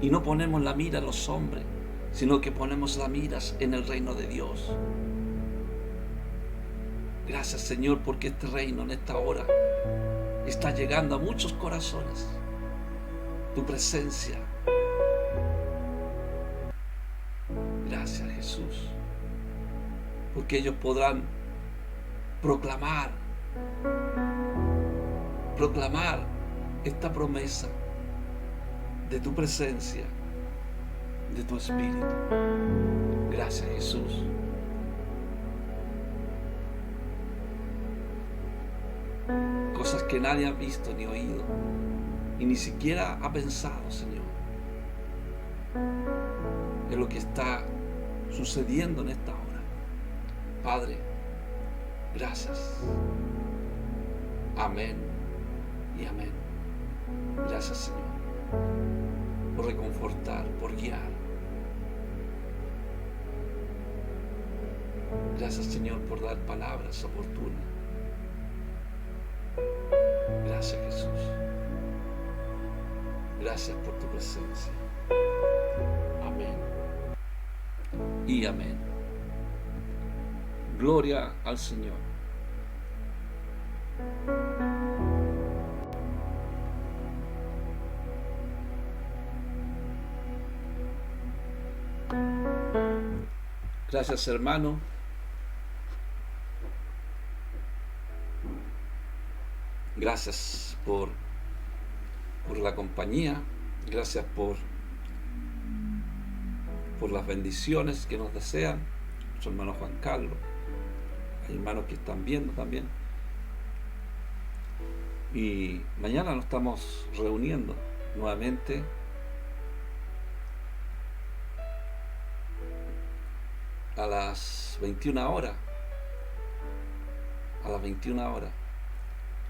y no ponemos la mira en los hombres, sino que ponemos la mira en el reino de Dios. Gracias, Señor, porque este reino en esta hora está llegando a muchos corazones. Tu presencia. Gracias, Jesús, porque ellos podrán proclamar esta promesa de tu presencia, de tu Espíritu. Gracias, Jesús. Cosas que nadie ha visto ni oído, y ni siquiera ha pensado, Señor, en lo que está sucediendo en esta hora. Padre, gracias. Amén y amén. Gracias, Señor, por reconfortar, por guiar. Gracias, Señor, por dar palabras oportunas. Gracias, Jesús. Gracias por tu presencia. Amén y amén. Gloria al Señor. Gracias, hermano. Gracias por la compañía. Gracias por las bendiciones que nos desean. Nuestro hermano Juan Carlos. Hay hermanos que están viendo también. Y mañana nos estamos reuniendo nuevamente a las 21 horas. A las 21 horas.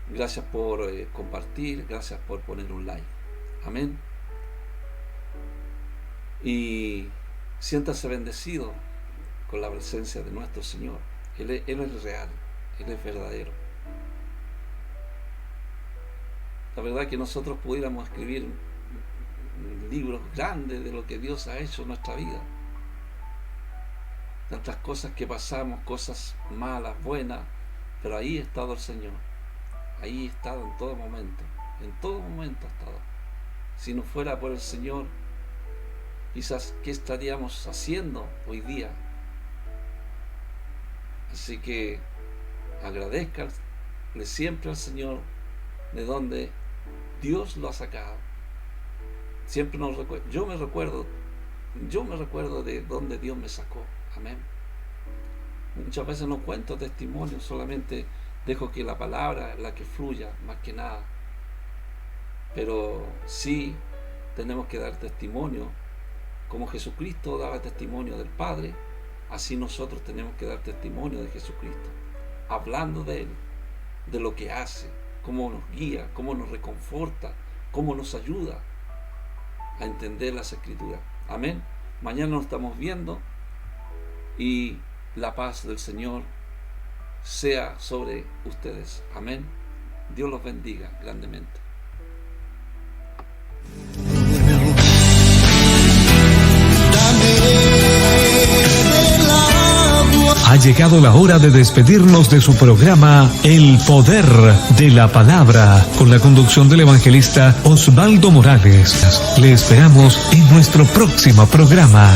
Gracias por compartir, gracias por poner un like. Amén. Y siéntase bendecido con la presencia de nuestro Señor. Él es real, Él es verdadero. La verdad que nosotros pudiéramos escribir libros grandes de lo que Dios ha hecho en nuestra vida. Tantas cosas que pasamos, cosas malas, buenas, pero ahí ha estado el Señor. ahí he estado en todo momento he estado. Si no fuera por el Señor, quizás ¿qué estaríamos haciendo hoy día? Así que agradezcanle siempre al Señor de donde Dios lo ha sacado. Siempre yo me recuerdo de donde Dios me sacó. Amén. Muchas veces no cuento testimonios, solamente dejo que la palabra, la que fluya, más que nada. Pero sí tenemos que dar testimonio, como Jesucristo daba testimonio del Padre, así nosotros tenemos que dar testimonio de Jesucristo, hablando de Él, de lo que hace, cómo nos guía, cómo nos reconforta, cómo nos ayuda a entender las Escrituras. Amén. Mañana nos estamos viendo y la paz del Señor sea sobre ustedes. Amén. Dios los bendiga grandemente. Ha llegado la hora de despedirnos de su programa El Poder de la Palabra, con la conducción del evangelista Osvaldo Morales. Le esperamos en nuestro próximo programa.